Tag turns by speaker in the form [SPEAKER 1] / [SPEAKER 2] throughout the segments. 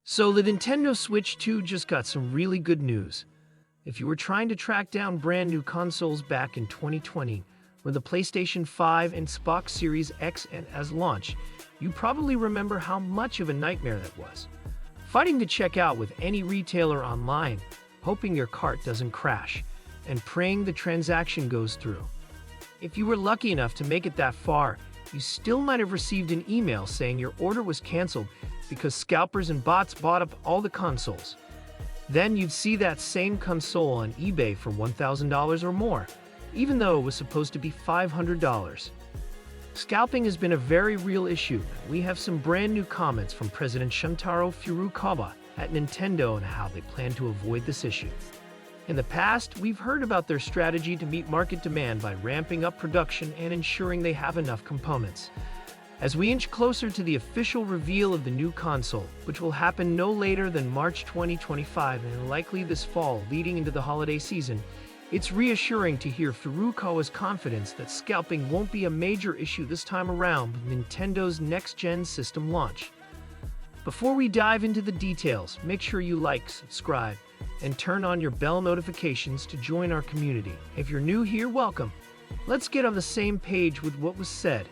[SPEAKER 1] So the Nintendo Switch 2 just got some really good news. If you were trying to track down brand new consoles back in 2020, when the PlayStation 5 and Xbox Series X and as launch, you probably remember how much of a nightmare that was. Fighting to check out with any retailer online, hoping your cart doesn't crash, and praying the transaction goes through. If you were lucky enough to make it that far, you still might have received an email saying your order was canceled because scalpers and bots bought up all the consoles. Then you'd see that same console on eBay for $1,000 or more, even though it was supposed to be $500. Scalping has been a very real issue. We have some brand new comments from President Shuntaro Furukawa at Nintendo on how they plan to avoid this issue. In the past, we've heard about their strategy to meet market demand by ramping up production and ensuring they have enough components. As we inch closer to the official reveal of the new console, which will happen no later than March 2025 and likely this fall leading into the holiday season, it's reassuring to hear Furukawa's confidence that scalping won't be a major issue this time around with Nintendo's next-gen system launch. Before we dive into the details, make sure you like, subscribe, and turn on your bell notifications to join our community. If you're new here, welcome. Let's get on the same page with what was said.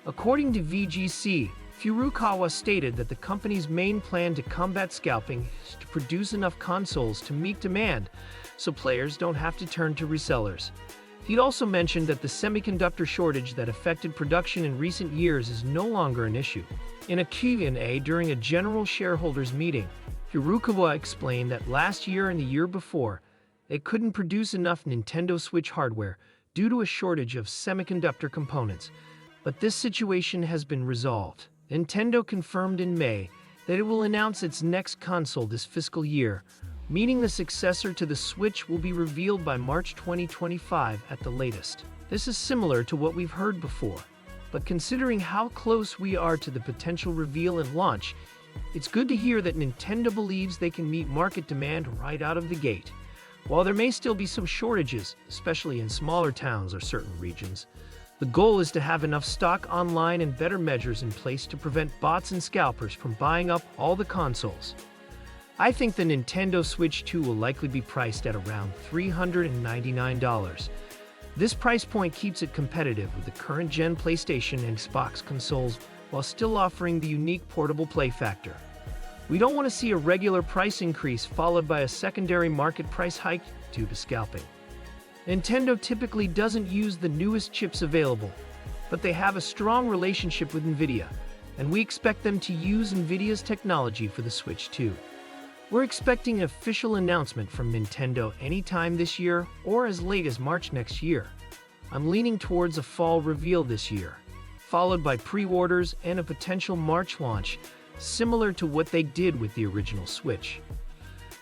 [SPEAKER 1] According to VGC, Furukawa stated that the company's main plan to combat scalping is to produce enough consoles to meet demand so players don't have to turn to resellers. He'd also mentioned that the semiconductor shortage that affected production in recent years is no longer an issue. In a Q&A during a general shareholders meeting, Furukawa explained that last year and the year before, they couldn't produce enough Nintendo Switch hardware due to a shortage of semiconductor components. But this situation has been resolved. Nintendo confirmed in May that it will announce its next console this fiscal year, meaning the successor to the Switch will be revealed by March 2025 at the latest. This is similar to what we've heard before, but considering how close we are to the potential reveal and launch, it's good to hear that Nintendo believes they can meet market demand right out of the gate. While there may still be some shortages, especially in smaller towns or certain regions, the goal is to have enough stock online and better measures in place to prevent bots and scalpers from buying up all the consoles. I think the Nintendo Switch 2 will likely be priced at around $399. This price point keeps it competitive with the current-gen PlayStation and Xbox consoles while still offering the unique portable play factor. We don't want to see a regular price increase followed by a secondary market price hike due to scalping. Nintendo typically doesn't use the newest chips available, but they have a strong relationship with Nvidia, and we expect them to use Nvidia's technology for the Switch 2. We're expecting an official announcement from Nintendo anytime this year or as late as March next year. I'm leaning towards a fall reveal this year, followed by pre-orders and a potential March launch, similar to what they did with the original Switch.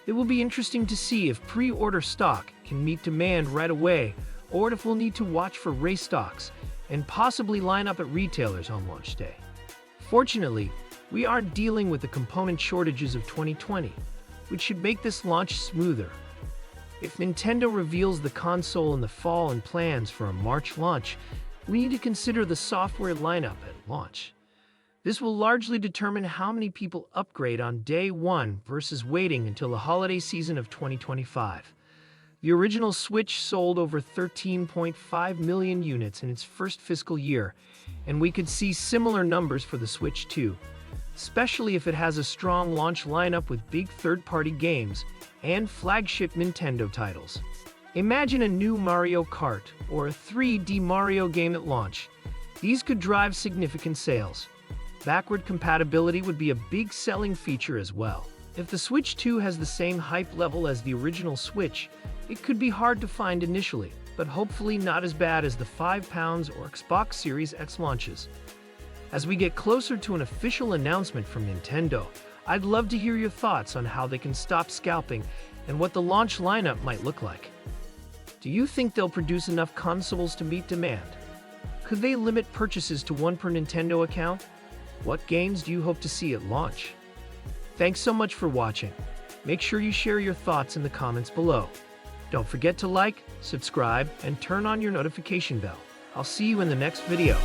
[SPEAKER 1] It will be interesting to see if pre-order stock can meet demand right away, or if we'll need to watch for race stocks and possibly line up at retailers on launch day. Fortunately, we aren't dealing with the component shortages of 2020, which should make this launch smoother. If Nintendo reveals the console in the fall and plans for a March launch, we need to consider the software lineup at launch. This will largely determine how many people upgrade on day one versus waiting until the holiday season of 2025. The original Switch sold over 13.5 million units in its first fiscal year, and we could see similar numbers for the Switch 2, especially if it has a strong launch lineup with big third-party games and flagship Nintendo titles. Imagine a new Mario Kart or a 3D Mario game at launch. These could drive significant sales. Backward compatibility would be a big selling feature as well. If the Switch 2 has the same hype level as the original Switch, it could be hard to find initially, but hopefully not as bad as the £5 or Xbox Series X launches. As we get closer to an official announcement from Nintendo, I'd love to hear your thoughts on how they can stop scalping and what the launch lineup might look like. Do you think they'll produce enough consoles to meet demand? Could they limit purchases to one per Nintendo account? What games do you hope to see at launch? Thanks so much for watching. Make sure you share your thoughts in the comments below. Don't forget to like, subscribe, and turn on your notification bell. I'll see you in the next video.